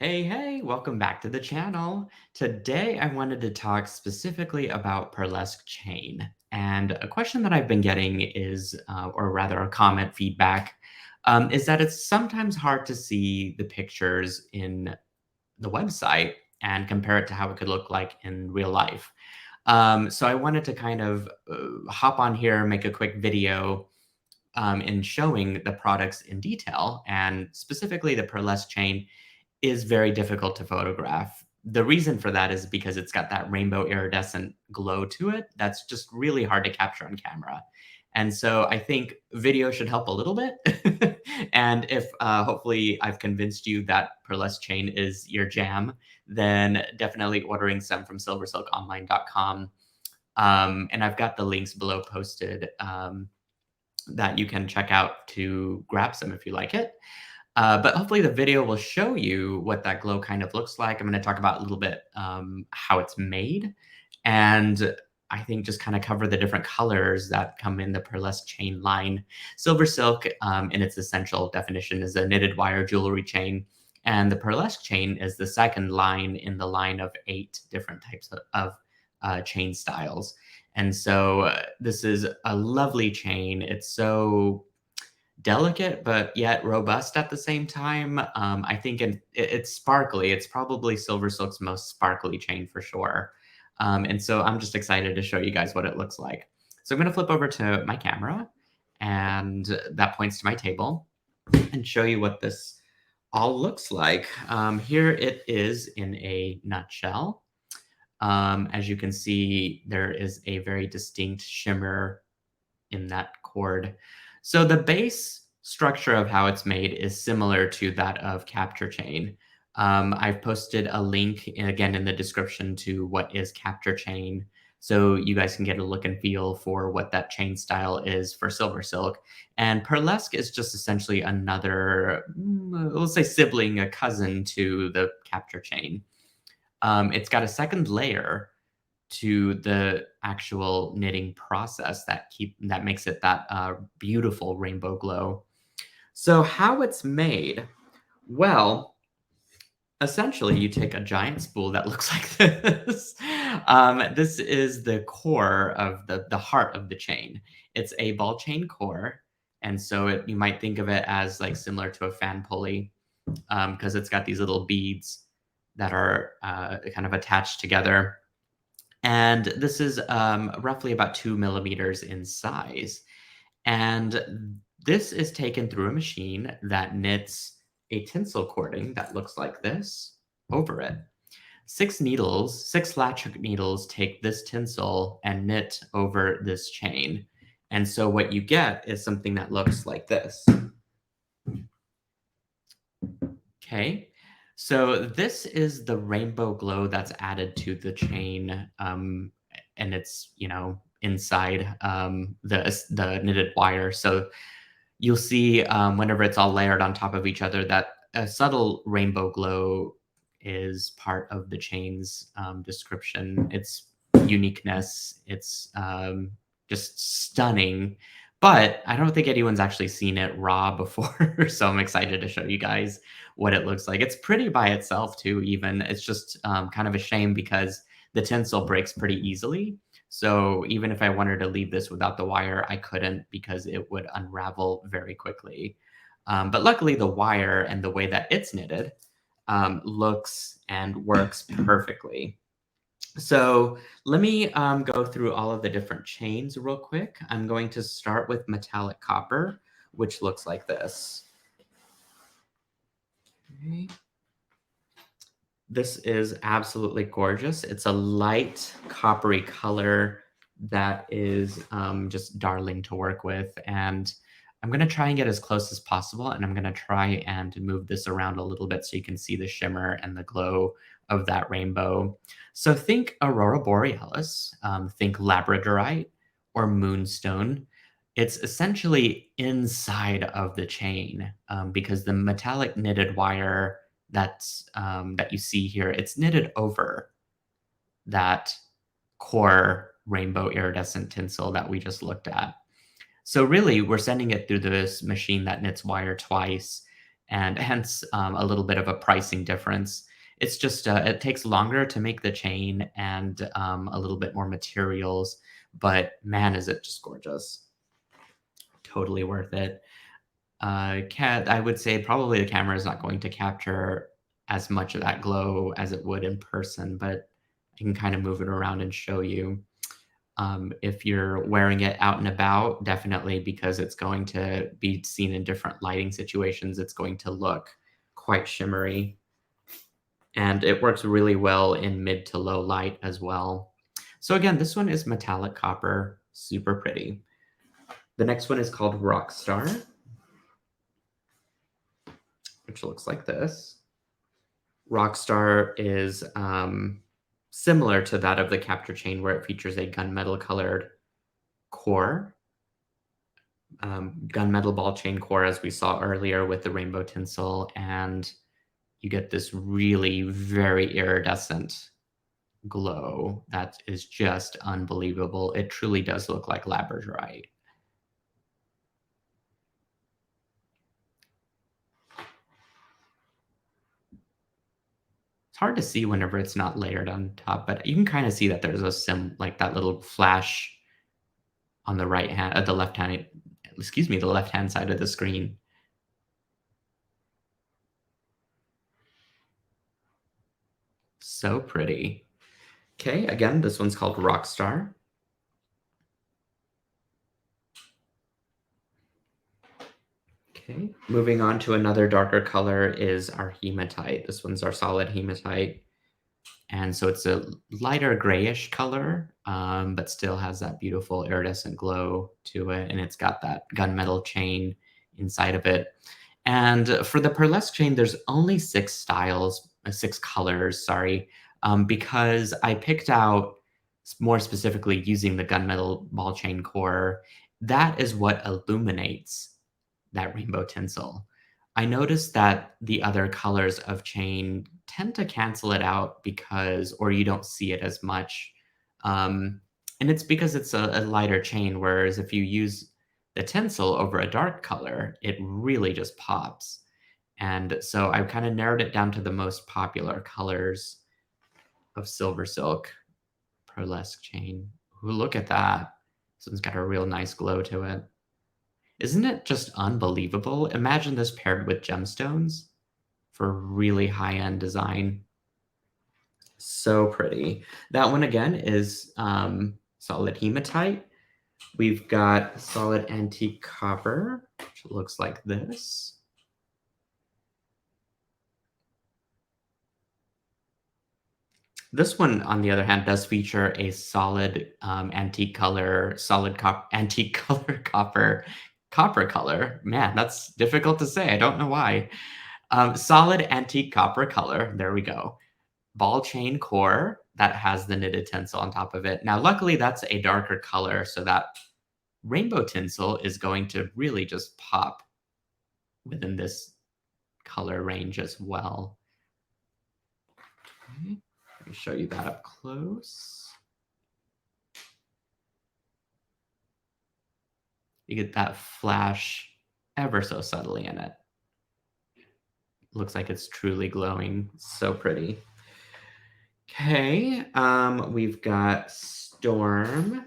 Hey, welcome back to the channel. Today, I wanted to talk specifically about Pearlesque Chain. And a question that I've been getting is, or rather a comment feedback, is that it's sometimes hard to see the pictures in the website and compare it to how it could look like in real life. So I wanted to kind of hop on here, make a quick video in showing the products in detail, and specifically the Pearlesque Chain is very difficult to photograph. The reason for that is because it's got that rainbow iridescent glow to it that's just really hard to capture on camera. And so I think video should help a little bit. And if hopefully I've convinced you that Pearlesque Chain is your jam, then definitely ordering some from silversilkonline.com. And I've got the links below posted that you can check out to grab some if you like it. But hopefully the video will show you what that glow kind of looks like. I'm going to talk about a little bit how it's made, and I think just kind of cover the different colors that come in the Pearlesque chain line. Silver silk, in its essential definition, is a knitted wire jewelry chain, and the Pearlesque chain is the second line in the line of 8 different types of chain styles. And so this is a lovely chain. It's so delicate but yet robust at the same time. I think it's sparkly. It's probably SilverSilk's most sparkly chain for sure. And so I'm just excited to show you guys what it looks like. So I'm going to flip over to my camera, and that points to my table, and show you what this all looks like. Here it is in a nutshell. As you can see, there is a very distinct shimmer in that cord. So the base structure of how it's made is similar to that of Capture Chain. I've posted a link again in the description to what is Capture Chain, so you guys can get a look and feel for what that chain style is for SilverSilk. And Pearlesque is just essentially another, let's say, sibling, a cousin to the Capture Chain. It's got a second layer to the actual knitting process that makes it that beautiful rainbow glow. So how it's made? Well, essentially, you take a giant spool that looks like this. This is the core of the heart of the chain. It's a ball chain core, and so you might think of it as like similar to a fan pulley because it's got these little beads that are kind of attached together. And this is roughly about 2 millimeters in size. And this is taken through a machine that knits a tinsel cording that looks like this over it. 6 needles, 6 latch hook needles take this tinsel and knit over this chain. And so what you get is something that looks like this. Okay. So this is the rainbow glow that's added to the chain, and it's inside the knitted wire. So you'll see whenever it's all layered on top of each other that a subtle rainbow glow is part of the chain's description. Its uniqueness. It's just stunning. But I don't think anyone's actually seen it raw before, so I'm excited to show you guys what it looks like. It's pretty by itself too, even. It's just kind of a shame because the tinsel breaks pretty easily. So even if I wanted to leave this without the wire, I couldn't because it would unravel very quickly. But luckily the wire and the way that it's knitted looks and works perfectly. So let me go through all of the different chains real quick. I'm going to start with metallic copper, which looks like this. Okay. This is absolutely gorgeous. It's a light coppery color that is just darling to work with. And I'm going to try and get as close as possible. And I'm going to try and move this around a little bit so you can see the shimmer and the glow of that rainbow. So think Aurora Borealis, think Labradorite or Moonstone. It's essentially inside of the chain because the metallic knitted wire that you see here, it's knitted over that core rainbow iridescent tinsel that we just looked at. So really, we're sending it through this machine that knits wire twice. and hence a little bit of a pricing difference. It's just it takes longer to make the chain and a little bit more materials, but man, is it just gorgeous. Totally worth it. Cat, I would say probably the camera is not going to capture as much of that glow as it would in person, but I can kind of move it around and show you. If you're wearing it out and about, definitely because it's going to be seen in different lighting situations, it's going to look quite shimmery. And it works really well in mid to low light as well. So again, this one is metallic copper, super pretty. The next one is called Rockstar, which looks like this. Rockstar is similar to that of the Capture Chain, where it features a gunmetal colored core, gunmetal ball chain core, as we saw earlier with the rainbow tinsel, and you get this really very iridescent glow that is just unbelievable. It truly does look like labradorite. It's hard to see whenever it's not layered on top, but you can kind of see that there's a like that little flash on the right hand, the left hand, excuse me, the left hand side of the screen. So pretty. Okay, again, this one's called Rockstar. Okay, moving on to another darker color is our hematite. This one's our solid hematite. And so it's a lighter grayish color, but still has that beautiful iridescent glow to it. And it's got that gunmetal chain inside of it. And for the Pearlesque chain, there's only 6 styles, 6 colors, sorry, because I picked out more specifically using the gunmetal ball chain core. That is what illuminates that rainbow tinsel. I noticed that the other colors of chain tend to cancel it out because, or you don't see it as much. And it's because it's a lighter chain, whereas if you use the tinsel over a dark color, it really just pops. And so I've kind of narrowed it down to the most popular colors of SilverSilk Pearlesque chain. Ooh, look at that. This one's got a real nice glow to it. Isn't it just unbelievable? Imagine this paired with gemstones for really high-end design. So pretty. That one again is solid hematite. We've got solid antique copper, which looks like this. This one, on the other hand, does feature a solid antique color, antique color copper color. Man, that's difficult to say. I don't know why. Solid antique copper color. There we go. Ball chain core that has the knitted tinsel on top of it. Now, luckily, that's a darker color, so that rainbow tinsel is going to really just pop within this color range as well. Okay. Let me show you that up close. You get that flash ever so subtly in it. Looks like it's truly glowing. So pretty. Okay, we've got Storm,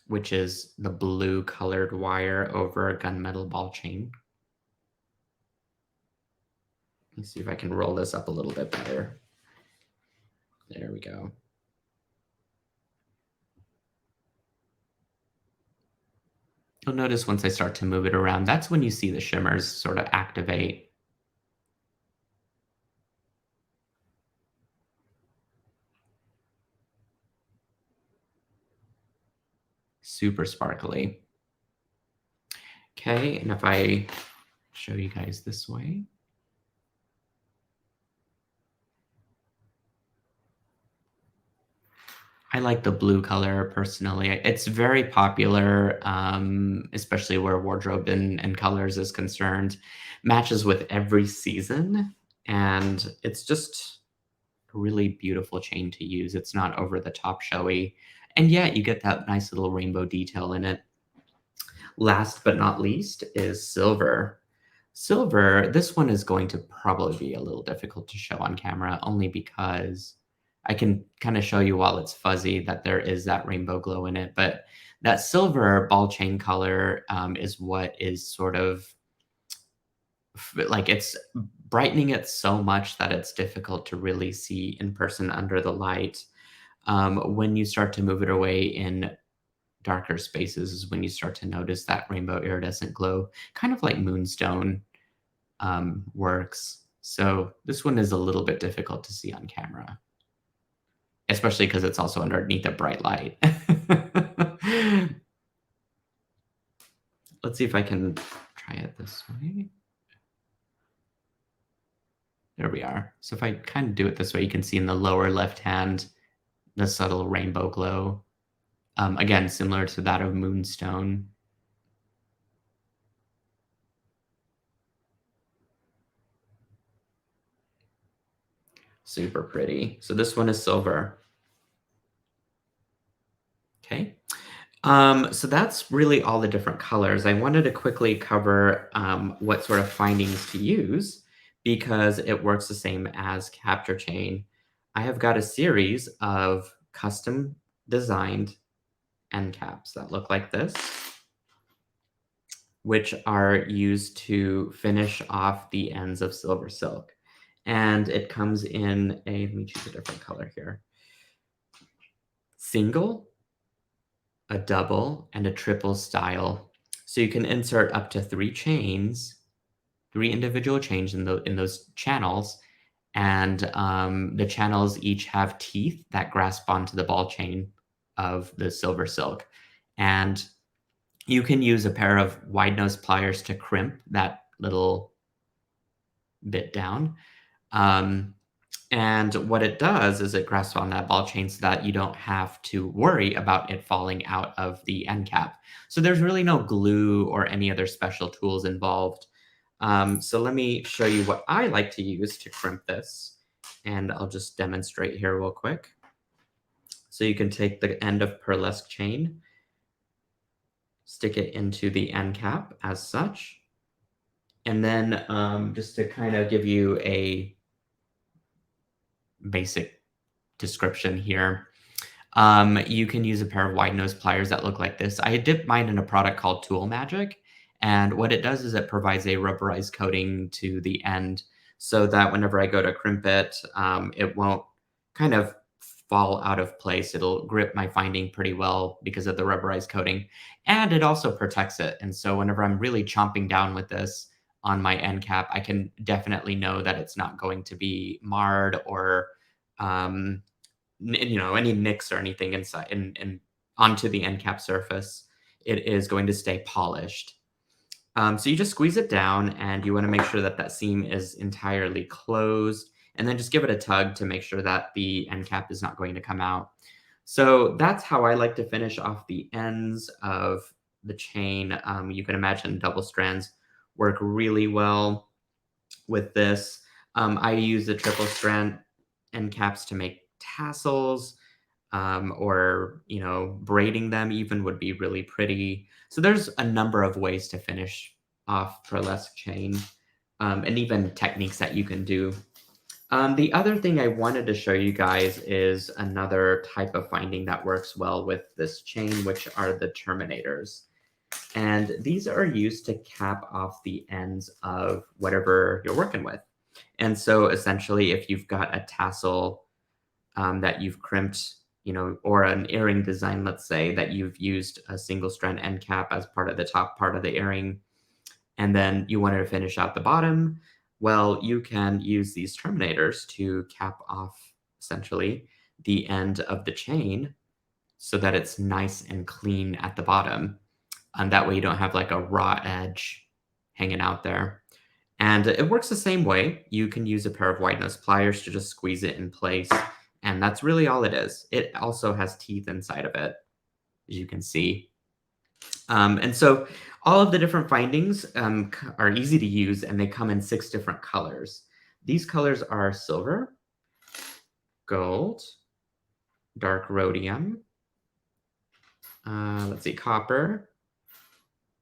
which is the blue colored wire over a gunmetal ball chain. Let's see if I can roll this up a little bit better. There we go. You'll notice once I start to move it around, that's when you see the shimmers sort of activate. Super sparkly. Okay, and if I show you guys this way. I like the blue color personally. It's very popular, especially where wardrobe and colors is concerned. Matches with every season, and it's just a really beautiful chain to use. It's not over the top showy, and yet you get that nice little rainbow detail in it. Last but not least is silver. Silver, this one is going to probably be a little difficult to show on camera only because I can kind of show you while it's fuzzy that there is that rainbow glow in it. But that silver ball chain color is what is sort of like it's brightening it so much that it's difficult to really see in person under the light. When you start to move it away in darker spaces is when you start to notice that rainbow iridescent glow, kind of like moonstone works. So this one is a little bit difficult to see on camera, especially because it's also underneath a bright light. Let's see if I can try it this way. There we are. So if I kind of do it this way, you can see in the lower left hand the subtle rainbow glow. Again, similar to that of moonstone. Super pretty. So this one is silver. Okay. So that's really all the different colors. I wanted to quickly cover what sort of findings to use because it works the same as Capture Chain. I have got a series of custom designed end caps that look like this, which are used to finish off the ends of SilverSilk. And it comes in a, let me choose a different color here, single, a double, and a triple style. So you can insert up to 3 chains, 3 individual chains in those channels, and the channels each have teeth that grasp onto the ball chain of the SilverSilk. And you can use a pair of wide nose pliers to crimp that little bit down. And what it does is it grasps on that ball chain so that you don't have to worry about it falling out of the end cap. So there's really no glue or any other special tools involved. So let me show you what I like to use to crimp this. And I'll just demonstrate here real quick. So you can take the end of Pearlesque chain, stick it into the end cap as such. And then just to kind of give you a basic description here. You can use a pair of wide nose pliers that look like this. I dipped mine in a product called Tool Magic, and what it does is it provides a rubberized coating to the end so that whenever I go to crimp it, it won't kind of fall out of place. It'll grip my finding pretty well because of the rubberized coating, and it also protects it. And so whenever I'm really chomping down with this on my end cap, I can definitely know that it's not going to be marred or um, any nicks or anything inside and onto the end cap surface. It is going to stay polished. So you just squeeze it down and you want to make sure that that seam is entirely closed and then just give it a tug to make sure that the end cap is not going to come out. So that's how I like to finish off the ends of the chain. You can imagine double strands work really well with this. I use the triple strand end caps to make tassels, or braiding them even would be really pretty. So there's a number of ways to finish off Pearlesque chain, and even techniques that you can do. The other thing I wanted to show you guys is another type of finding that works well with this chain, which are the terminators. And these are used to cap off the ends of whatever you're working with. And so essentially, if you've got a tassel that you've crimped, or an earring design, let's say, that you've used a single strand end cap as part of the top part of the earring, and then you wanted to finish out the bottom, well, you can use these terminators to cap off essentially the end of the chain so that it's nice and clean at the bottom. And that way you don't have like a raw edge hanging out there. And it works the same way. You can use a pair of wide nose pliers to just squeeze it in place. And that's really all it is. It also has teeth inside of it, as you can see. And so all of the different findings are easy to use, and they come in 6 different colors. These colors are silver, gold, dark rhodium, let's see, copper,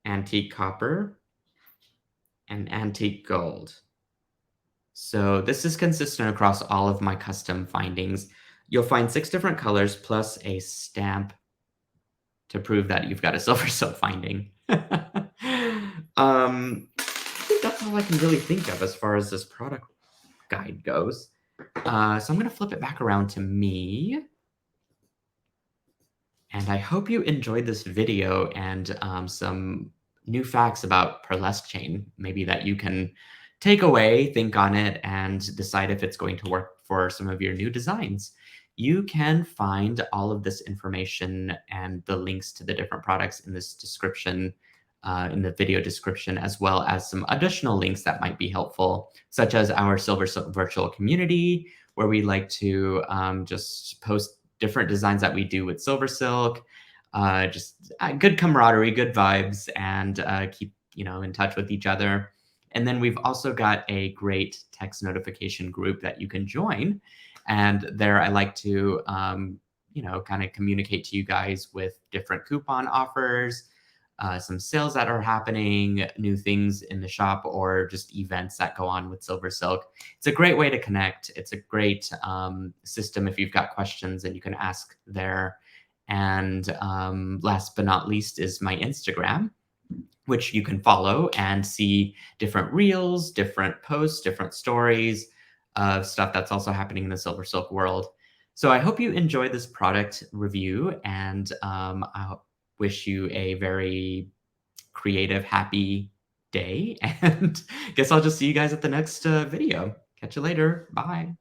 antique copper, and antique gold. So this is consistent across all of my custom findings. You'll find 6 different colors plus a stamp to prove that you've got a silver silk finding. I think that's all I can really think of as far as this product guide goes. So I'm gonna flip it back around to me. And I hope you enjoyed this video and some new facts about Pearlesque Chain, maybe that you can take away, think on it, and decide if it's going to work for some of your new designs. You can find all of this information and the links to the different products in this description, in the video description, as well as some additional links that might be helpful, such as our Silver Silk virtual community, where we like to just post different designs that we do with SilverSilk, just good camaraderie, good vibes, and keep in touch with each other. And then we've also got a great text notification group that you can join, and there I like to kind of communicate to you guys with different coupon offers, some sales that are happening, new things in the shop, or just events that go on with SilverSilk. It's a great way to connect. It's a great system if you've got questions and you can ask there. And last but not least is my Instagram, which you can follow and see different reels, different posts, different stories of stuff that's also happening in the SilverSilk world. So I hope you enjoyed this product review, and I wish you a very creative, happy day. And guess I'll just see you guys at the next video. Catch you later. Bye.